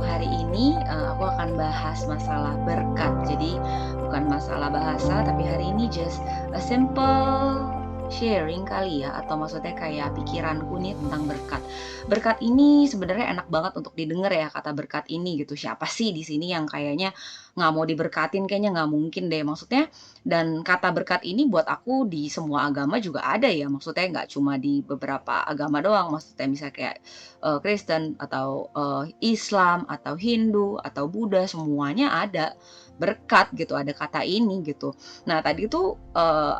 hari ini, aku akan bahas masalah berkat. Jadi bukan masalah bahasa, tapi hari ini just a simple sharing kali ya, atau maksudnya kayak pikiranku nih tentang berkat. Berkat ini sebenarnya enak banget untuk didengar ya, kata berkat ini gitu. Siapa sih di sini yang kayaknya nggak mau diberkatin? Kayaknya nggak mungkin deh. Maksudnya dan kata berkat ini buat aku di semua agama juga ada ya, maksudnya nggak cuma di beberapa agama doang. Maksudnya misalnya kayak Kristen atau Islam atau Hindu atau Buddha, semuanya ada berkat gitu, ada kata ini gitu. Nah tadi tuh,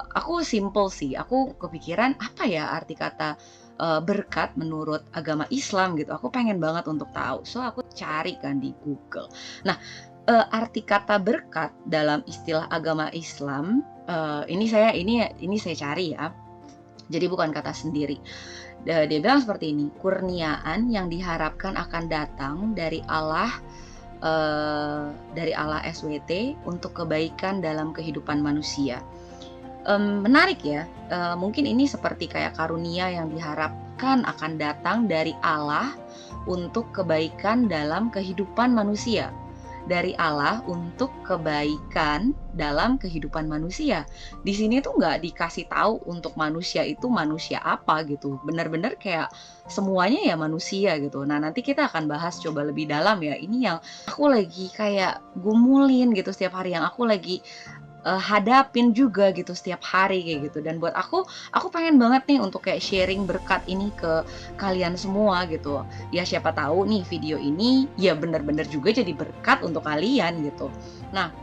aku simple sih, aku kepikiran apa ya arti kata, berkat menurut agama Islam gitu, aku pengen banget untuk tahu. So aku cari kan di Google. Nah, arti kata berkat dalam istilah agama Islam, ini saya cari ya, jadi bukan kata sendiri. Dia bilang seperti ini, "Kurniaan yang diharapkan akan datang dari Allah SWT untuk kebaikan dalam kehidupan manusia." Menarik ya, mungkin ini seperti kayak karunia yang diharapkan akan datang dari Allah untuk kebaikan dalam kehidupan manusia. Dari Allah untuk kebaikan dalam kehidupan manusia. Di sini tuh nggak dikasih tahu untuk manusia itu manusia apa gitu, bener-bener kayak semuanya ya manusia gitu. Nah nanti kita akan bahas coba lebih dalam ya, ini yang aku lagi kayak gumulin gitu setiap hari, yang aku lagi hadapin juga gitu setiap hari kayak gitu. Dan buat aku pengen banget nih untuk kayak sharing berkat ini ke kalian semua gitu. Ya siapa tahu nih video ini ya bener-bener juga jadi berkat untuk kalian gitu. Nah,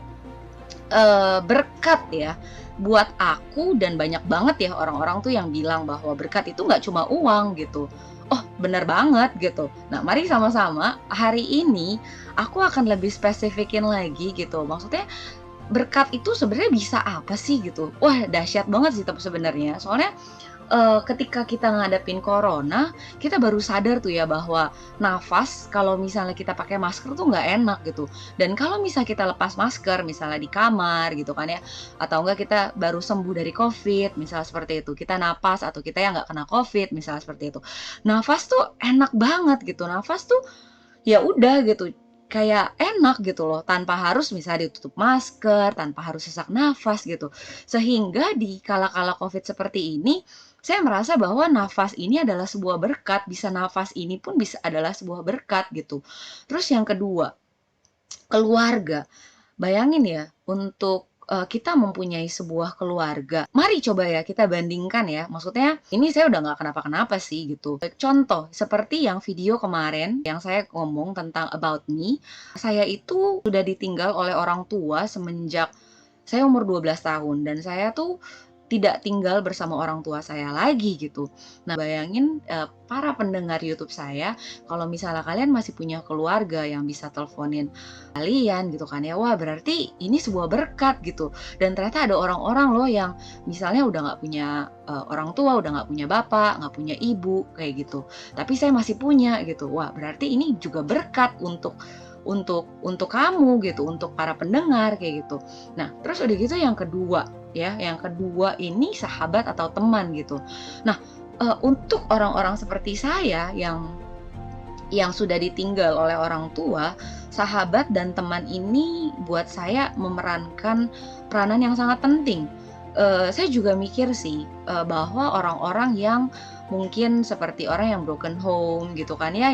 berkat ya, buat aku dan banyak banget ya orang-orang tuh yang bilang bahwa berkat itu nggak cuma uang gitu. Oh, bener banget gitu. Nah, mari sama-sama hari ini aku akan lebih spesifikin lagi gitu. Maksudnya berkat itu sebenarnya bisa apa sih gitu? Wah, dahsyat banget sih tapi sebenarnya. Soalnya, ketika kita ngadepin corona, kita baru sadar tuh ya bahwa nafas kalau misalnya kita pakai masker tuh nggak enak gitu. Dan kalau misalnya kita lepas masker, misalnya di kamar gitu kan ya, atau enggak kita baru sembuh dari Covid, misalnya seperti itu, kita napas atau kita yang nggak kena Covid, misalnya seperti itu. Nafas tuh enak banget gitu, nafas tuh ya udah gitu, kayak enak gitu loh, tanpa harus misalnya ditutup masker, tanpa harus sesak nafas gitu. Sehingga di kala-kala Covid seperti ini, saya merasa bahwa nafas ini adalah sebuah berkat, bisa nafas ini pun bisa adalah sebuah berkat gitu. Terus yang kedua, keluarga. Bayangin ya, untuk, kita mempunyai sebuah keluarga. Mari coba ya kita bandingkan ya, maksudnya ini saya udah nggak kenapa-kenapa sih gitu. Contoh, seperti yang video kemarin yang saya ngomong tentang about me, saya itu sudah ditinggal oleh orang tua semenjak saya umur 12 tahun dan saya tuh tidak tinggal bersama orang tua saya lagi gitu. Nah bayangin, para pendengar YouTube saya, kalau misalnya kalian masih punya keluarga yang bisa teleponin kalian gitu kan ya, wah berarti ini sebuah berkat gitu. Dan ternyata ada orang-orang loh yang misalnya udah nggak punya, orang tua, udah nggak punya bapak, nggak punya ibu, kayak gitu. Tapi saya masih punya gitu. Wah berarti ini juga berkat untuk kamu gitu, untuk para pendengar kayak gitu. Nah, terus udah gitu yang kedua ya, yang kedua ini sahabat atau teman gitu. Nah, untuk orang-orang seperti saya yang sudah ditinggal oleh orang tua, sahabat dan teman ini buat saya memerankan peranan yang sangat penting. Saya juga mikir sih, bahwa orang-orang yang mungkin seperti orang yang broken home gitu kan ya,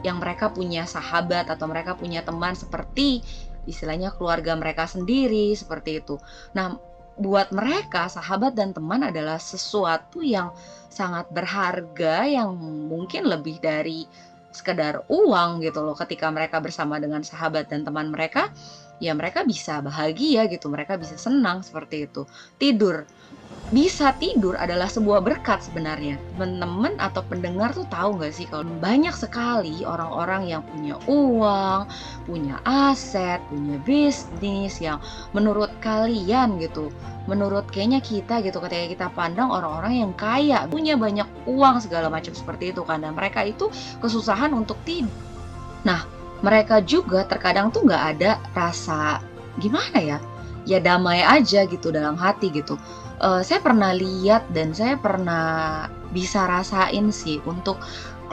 yang mereka punya sahabat atau mereka punya teman seperti istilahnya keluarga mereka sendiri, seperti itu. Nah, buat mereka sahabat dan teman adalah sesuatu yang sangat berharga, yang mungkin lebih dari sekedar uang gitu loh. Ketika mereka bersama dengan sahabat dan teman mereka, ya mereka bisa bahagia gitu, mereka bisa senang seperti itu. Tidur, bisa tidur adalah sebuah berkat sebenarnya. Teman-teman atau pendengar tuh tahu nggak sih kalau banyak sekali orang-orang yang punya uang, punya aset, punya bisnis yang menurut kalian gitu, menurut kayaknya kita gitu ketika kita pandang orang-orang yang kaya, punya banyak uang segala macam seperti itu kan, dan mereka itu kesusahan untuk tidur. Nah, mereka juga terkadang tuh nggak ada rasa gimana ya, ya damai aja gitu dalam hati gitu. Saya pernah lihat dan saya pernah bisa rasain sih untuk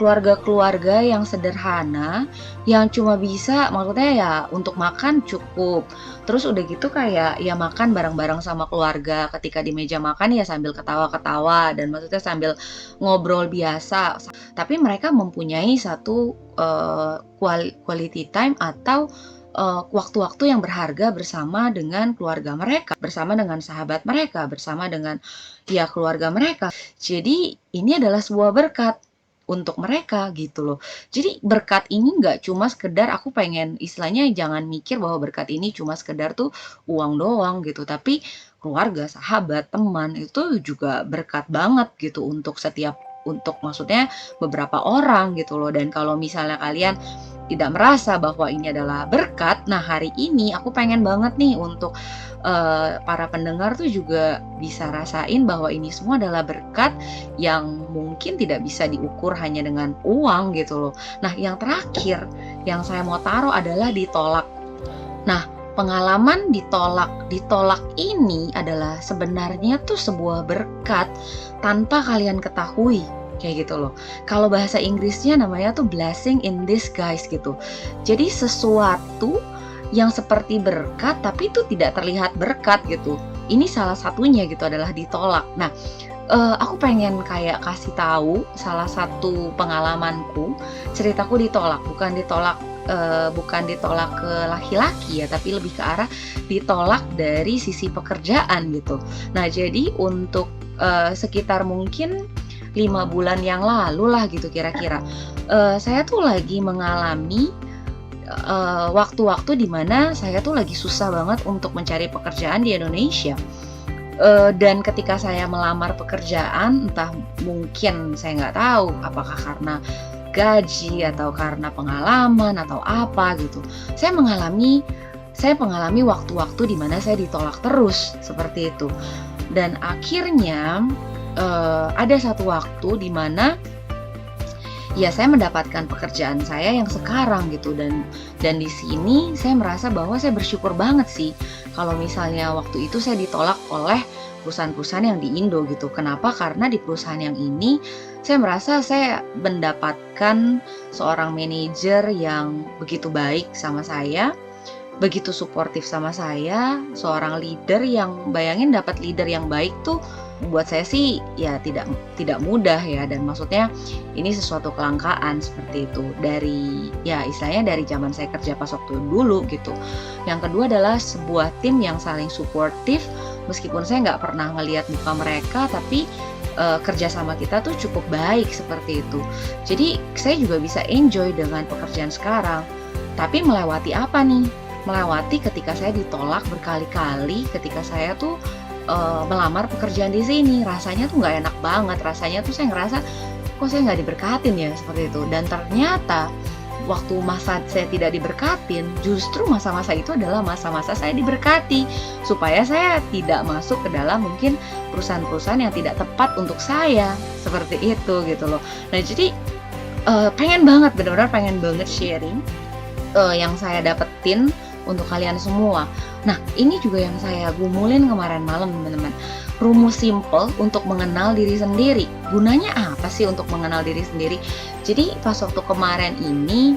keluarga-keluarga yang sederhana, yang cuma bisa maksudnya ya untuk makan cukup. Terus udah gitu kayak ya makan bareng-bareng sama keluarga, ketika di meja makan ya sambil ketawa-ketawa dan maksudnya sambil ngobrol biasa. Tapi mereka mempunyai satu, quality time atau, waktu-waktu yang berharga bersama dengan keluarga mereka, bersama dengan sahabat mereka, bersama dengan, ya keluarga mereka. Jadi ini adalah sebuah berkat untuk mereka gitu loh. Jadi berkat ini nggak cuma sekedar aku pengen istilahnya jangan mikir bahwa berkat ini cuma sekedar tuh uang doang gitu, tapi keluarga, sahabat, teman itu juga berkat banget gitu untuk maksudnya beberapa orang gitu loh. Dan kalau misalnya kalian tidak merasa bahwa ini adalah berkat, nah hari ini aku pengen banget nih untuk para pendengar tuh juga bisa rasain bahwa ini semua adalah berkat yang mungkin tidak bisa diukur hanya dengan uang gitu loh. Nah, yang terakhir yang saya mau taruh adalah ditolak. Nah, pengalaman ditolak ini adalah sebenarnya tuh sebuah berkat tanpa kalian ketahui, kayak gitu loh. Kalau bahasa Inggrisnya namanya tuh blessing in disguise gitu. Jadi sesuatu yang seperti berkat tapi itu tidak terlihat berkat gitu. Ini salah satunya gitu adalah ditolak. Nah, aku pengen kayak kasih tahu salah satu pengalamanku, ceritaku ditolak, bukan ditolak ke laki-laki ya, tapi lebih ke arah ditolak dari sisi pekerjaan gitu. Nah, jadi untuk, sekitar mungkin 5 bulan yang lalu lah gitu kira-kira, saya tuh lagi mengalami waktu-waktu di mana saya tuh lagi susah banget untuk mencari pekerjaan di Indonesia. Dan ketika saya melamar pekerjaan, entah mungkin saya nggak tahu apakah karena gaji atau karena pengalaman atau apa gitu. Saya mengalami waktu-waktu di mana saya ditolak terus seperti itu. Dan akhirnya ada satu waktu di mana ya saya mendapatkan pekerjaan saya yang sekarang gitu. Dan di sini saya merasa bahwa saya bersyukur banget sih kalau misalnya waktu itu saya ditolak oleh perusahaan-perusahaan yang di Indo gitu. Kenapa? Karena di perusahaan yang ini saya merasa saya mendapatkan seorang manajer yang begitu baik sama saya, begitu suportif sama saya, seorang leader yang bayangin dapat leader yang baik tuh buat saya sih ya tidak mudah ya. Dan maksudnya ini sesuatu kelangkaan seperti itu dari ya istilahnya dari zaman saya kerja pas waktu dulu gitu. Yang kedua adalah sebuah tim yang saling suportif, meskipun saya nggak pernah ngelihat muka mereka, tapi kerja sama kita tuh cukup baik seperti itu. Jadi saya juga bisa enjoy dengan pekerjaan sekarang. Tapi melewati apa nih? Melewati ketika saya ditolak berkali-kali, ketika saya tuh melamar pekerjaan di sini. Rasanya tuh nggak enak banget. Rasanya tuh saya ngerasa kok saya nggak diberkatin ya seperti itu. Dan ternyata waktu masa saya tidak diberkatin, justru masa-masa itu adalah masa-masa saya diberkati supaya saya tidak masuk ke dalam mungkin perusahaan-perusahaan yang tidak tepat untuk saya seperti itu gitu loh. Nah jadi benar-benar pengen banget sharing yang saya dapetin untuk kalian semua. Nah, ini juga yang saya gumulin kemarin malam, teman-teman. Rumus simple untuk mengenal diri sendiri. Gunanya apa sih untuk mengenal diri sendiri? Jadi pas waktu kemarin ini,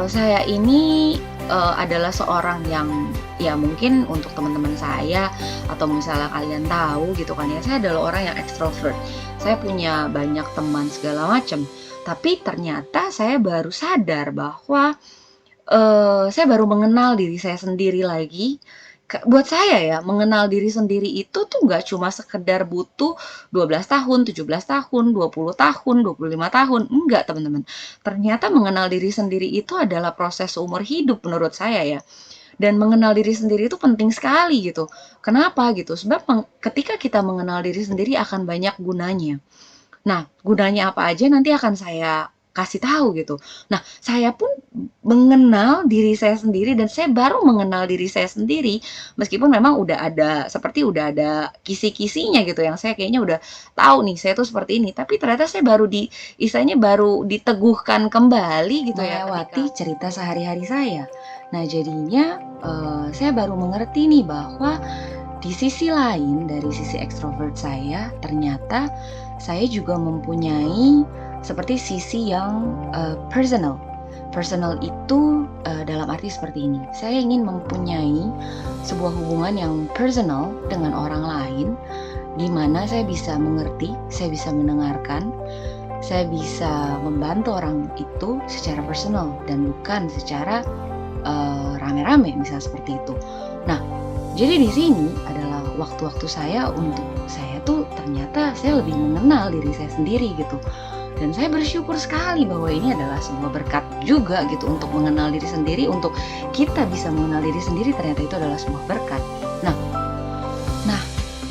saya ini adalah seorang yang ya mungkin untuk teman-teman saya atau misalnya kalian tahu gitu kan ya, saya adalah orang yang ekstrovert. Saya punya banyak teman segala macam. Tapi ternyata saya baru sadar bahwa saya baru mengenal diri saya sendiri lagi. Buat saya ya, mengenal diri sendiri itu tuh nggak cuma sekedar butuh 12 tahun, 17 tahun, 20 tahun, 25 tahun, enggak teman-teman. Ternyata mengenal diri sendiri itu adalah proses seumur hidup menurut saya ya. Dan mengenal diri sendiri itu penting sekali gitu. Kenapa gitu? Sebab ketika kita mengenal diri sendiri akan banyak gunanya. Nah, gunanya apa aja nanti akan saya kasih tahu gitu. Nah, saya pun mengenal diri saya sendiri dan saya baru mengenal diri saya sendiri meskipun memang udah ada kisi-kisinya gitu yang saya kayaknya udah tahu nih saya tuh seperti ini, tapi ternyata saya istilahnya baru diteguhkan kembali gitu ya melewati cerita sehari-hari saya. Nah, jadinya saya baru mengerti nih bahwa di sisi lain dari sisi ekstrovert saya, ternyata saya juga mempunyai seperti sisi yang personal. Personal itu dalam arti seperti ini. Saya ingin mempunyai sebuah hubungan yang personal dengan orang lain, di mana saya bisa mengerti, saya bisa mendengarkan, saya bisa membantu orang itu secara personal dan bukan secara rame-rame, misal seperti itu. Nah, jadi di sini adalah waktu-waktu saya untuk saya tuh ternyata saya lebih mengenal diri saya sendiri gitu. Dan saya bersyukur sekali bahwa ini adalah sebuah berkat juga gitu untuk mengenal diri sendiri, untuk kita bisa mengenal diri sendiri, ternyata itu adalah sebuah berkat. Nah,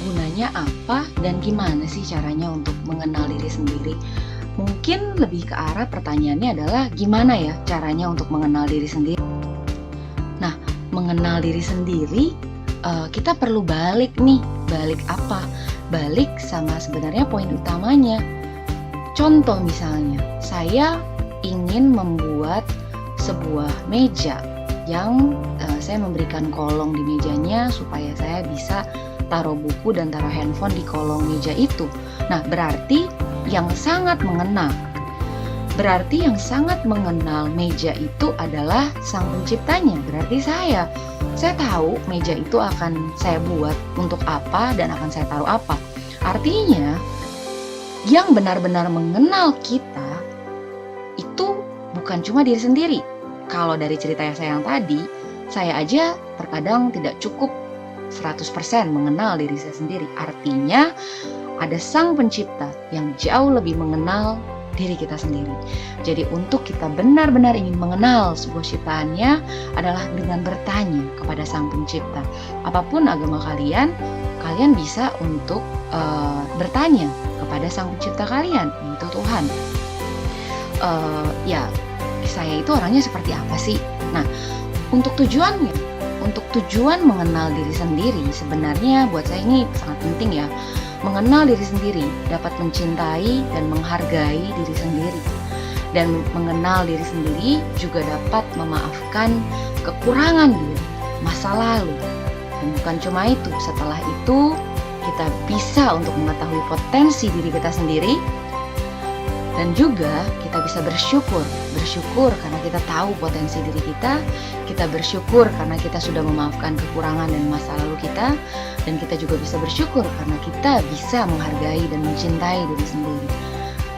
gunanya apa dan gimana sih caranya untuk mengenal diri sendiri? Mungkin lebih ke arah pertanyaannya adalah gimana ya caranya untuk mengenal diri sendiri? Nah, mengenal diri sendiri kita perlu balik nih. Balik apa? Balik sama sebenarnya poin utamanya. Contoh misalnya, saya ingin membuat sebuah meja yang saya memberikan kolong di mejanya supaya saya bisa taruh buku dan taruh handphone di kolong meja itu. Nah, berarti yang sangat mengenal meja itu adalah sang penciptanya. Berarti saya tahu meja itu akan saya buat untuk apa dan akan saya taruh apa. Artinya, yang benar-benar mengenal kita itu bukan cuma diri sendiri. Kalau dari cerita saya yang tadi, saya aja terkadang tidak cukup 100% mengenal diri saya sendiri. Artinya ada sang pencipta yang jauh lebih mengenal diri kita sendiri. Jadi untuk kita benar-benar ingin mengenal sebuah ciptaannya adalah dengan bertanya kepada sang pencipta. Apapun agama kalian bisa untuk bertanya kepada sang pencipta kalian, yaitu Tuhan. Ya, saya itu orangnya seperti apa sih? Nah, untuk tujuan mengenal diri sendiri, sebenarnya buat saya ini sangat penting ya. Mengenal diri sendiri dapat mencintai dan menghargai diri sendiri. Dan mengenal diri sendiri juga dapat memaafkan kekurangan diri, masa lalu. Dan bukan cuma itu, setelah itu kita bisa untuk mengetahui potensi diri kita sendiri, dan juga kita bisa bersyukur karena kita tahu potensi diri kita bersyukur karena kita sudah memaafkan kekurangan dan masa lalu kita, dan kita juga bisa bersyukur karena kita bisa menghargai dan mencintai diri sendiri.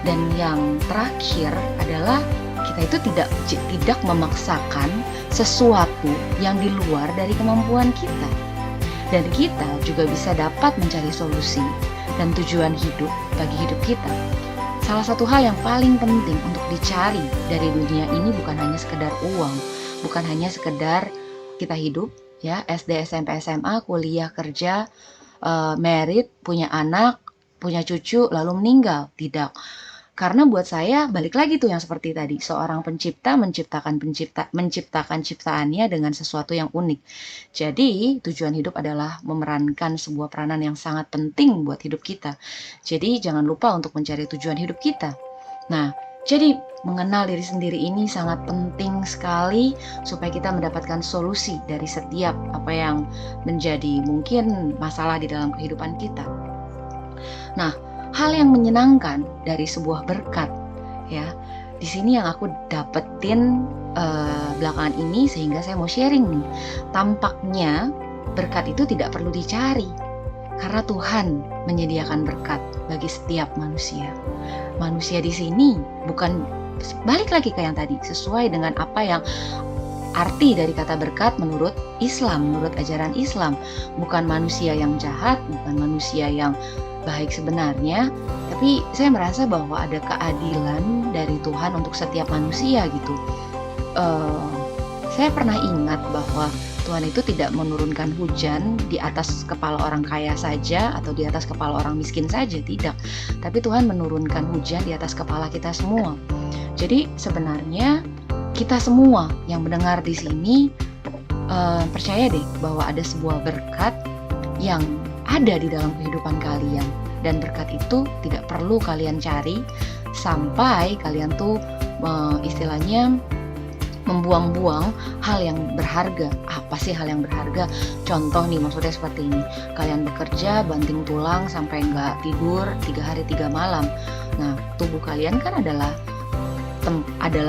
Dan yang terakhir adalah kita itu tidak memaksakan sesuatu yang di luar dari kemampuan kita. Dan kita juga bisa dapat mencari solusi dan tujuan hidup bagi hidup kita. Salah satu hal yang paling penting untuk dicari dari dunia ini bukan hanya sekedar uang, bukan hanya sekedar kita hidup, ya, SD, SMP, SMA, kuliah, kerja, married, punya anak, punya cucu, lalu meninggal. Tidak. Karena buat saya balik lagi tuh yang seperti tadi, seorang pencipta menciptakan ciptaannya dengan sesuatu yang unik. Jadi tujuan hidup adalah memerankan sebuah peranan yang sangat penting buat hidup kita. Jadi jangan lupa untuk mencari tujuan hidup kita. Nah, jadi mengenal diri sendiri ini sangat penting sekali supaya kita mendapatkan solusi dari setiap apa yang menjadi mungkin masalah di dalam kehidupan kita. Nah, hal yang menyenangkan dari sebuah berkat, ya, di sini yang aku dapetin belakangan ini sehingga saya mau sharing nih. Tampaknya berkat itu tidak perlu dicari karena Tuhan menyediakan berkat bagi setiap manusia. Manusia di sini bukan, balik lagi ke yang tadi, sesuai dengan apa yang arti dari kata berkat menurut Islam, menurut ajaran Islam. Bukan manusia yang jahat, bukan manusia yang baik sebenarnya, tapi saya merasa bahwa ada keadilan dari Tuhan untuk setiap manusia gitu. Saya pernah ingat bahwa Tuhan itu tidak menurunkan hujan di atas kepala orang kaya saja atau di atas kepala orang miskin saja, tidak. Tapi Tuhan menurunkan hujan di atas kepala kita semua. Jadi sebenarnya kita semua yang mendengar di sini percaya deh bahwa ada sebuah berkat yang ada di dalam kehidupan kalian, dan berkat itu tidak perlu kalian cari sampai kalian tuh istilahnya membuang-buang hal yang berharga. Apa sih hal yang berharga? Contoh nih, maksudnya seperti ini, kalian bekerja banting tulang sampai nggak tidur 3 hari 3 malam. Nah, tubuh kalian kan adalah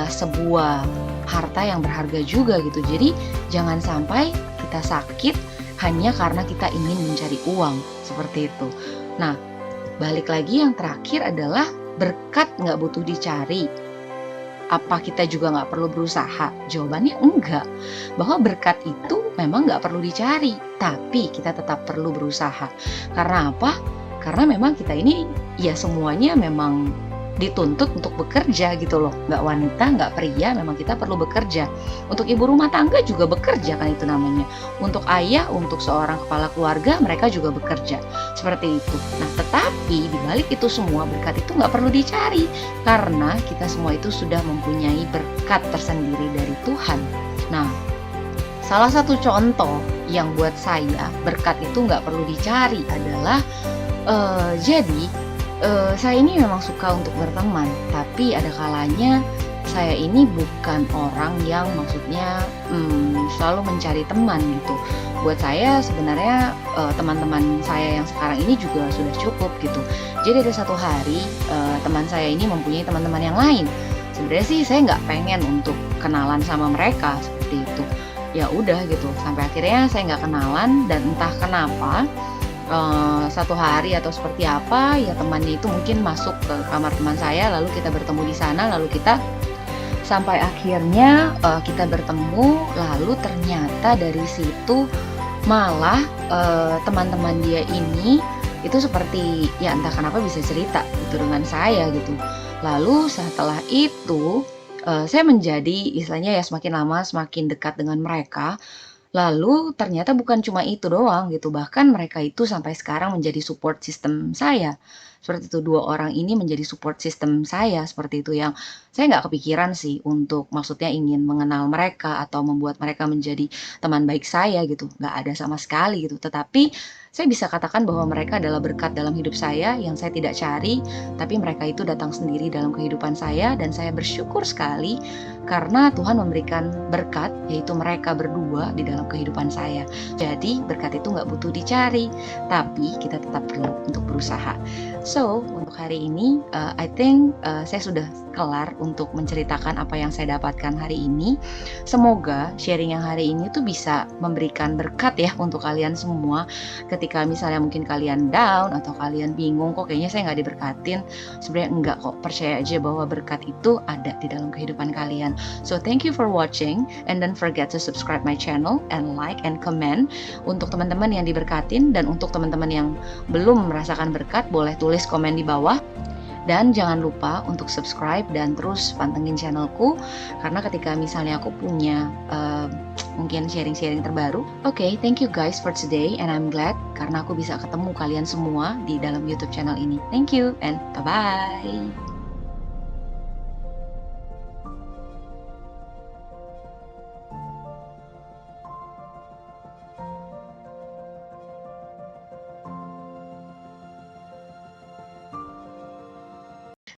sebuah harta yang berharga juga gitu. Jadi jangan sampai kita sakit hanya karena kita ingin mencari uang, seperti itu. Nah, balik lagi yang terakhir adalah berkat nggak butuh dicari. Apa kita juga nggak perlu berusaha? Jawabannya enggak. Bahwa berkat itu memang nggak perlu dicari, tapi kita tetap perlu berusaha. Karena apa? Karena memang kita ini ya semuanya memang dituntut untuk bekerja gitu loh. Nggak wanita, nggak pria, memang kita perlu bekerja. Untuk ibu rumah tangga juga bekerja kan itu namanya. Untuk ayah, untuk seorang kepala keluarga, mereka juga bekerja. Seperti itu. Nah, tetapi dibalik itu semua berkat itu nggak perlu dicari. Karena kita semua itu sudah mempunyai berkat tersendiri dari Tuhan. Nah, salah satu contoh yang buat saya berkat itu nggak perlu dicari adalah saya ini memang suka untuk berteman, tapi ada kalanya saya ini bukan orang yang maksudnya selalu mencari teman gitu. Buat saya sebenarnya teman-teman saya yang sekarang ini juga sudah cukup gitu. Jadi ada satu hari teman saya ini mempunyai teman-teman yang lain. Sebenarnya sih saya nggak pengen untuk kenalan sama mereka seperti itu. Ya udah gitu. Sampai akhirnya saya nggak kenalan dan entah kenapa satu hari atau seperti apa ya temannya itu mungkin masuk ke kamar teman saya, lalu kita bertemu di sana, lalu kita sampai akhirnya kita bertemu, lalu ternyata dari situ malah teman-teman dia ini itu seperti ya entah kenapa bisa cerita gitu dengan saya gitu. Lalu setelah itu saya menjadi istilahnya ya semakin lama semakin dekat dengan mereka. Lalu ternyata bukan cuma itu doang gitu, bahkan mereka itu sampai sekarang menjadi support system saya. Seperti itu, 2 orang ini menjadi support system saya, seperti itu, yang saya nggak kepikiran sih untuk maksudnya ingin mengenal mereka atau membuat mereka menjadi teman baik saya gitu, nggak ada sama sekali gitu. Tetapi saya bisa katakan bahwa mereka adalah berkat dalam hidup saya yang saya tidak cari, tapi mereka itu datang sendiri dalam kehidupan saya dan saya bersyukur sekali karena Tuhan memberikan berkat, yaitu mereka berdua di dalam kehidupan saya. Jadi berkat itu nggak butuh dicari, tapi kita tetap perlu untuk berusaha. So, untuk hari ini, I think saya sudah kelar untuk menceritakan apa yang saya dapatkan hari ini. Semoga sharing yang hari ini tuh bisa memberikan berkat ya untuk kalian semua. Ketika misalnya mungkin kalian down atau kalian bingung, kok kayaknya saya nggak diberkatin. Sebenarnya enggak kok, percaya aja bahwa berkat itu ada di dalam kehidupan kalian. So, thank you for watching and don't forget to subscribe my channel and like and comment. Untuk teman-teman yang diberkatin dan untuk teman-teman yang belum merasakan berkat, boleh tulis komen di bawah. Dan jangan lupa untuk subscribe dan terus pantengin channelku, karena ketika misalnya aku punya mungkin sharing-sharing terbaru. Okay, thank you guys for today and I'm glad karena aku bisa ketemu kalian semua di dalam YouTube channel ini. Thank you and bye-bye.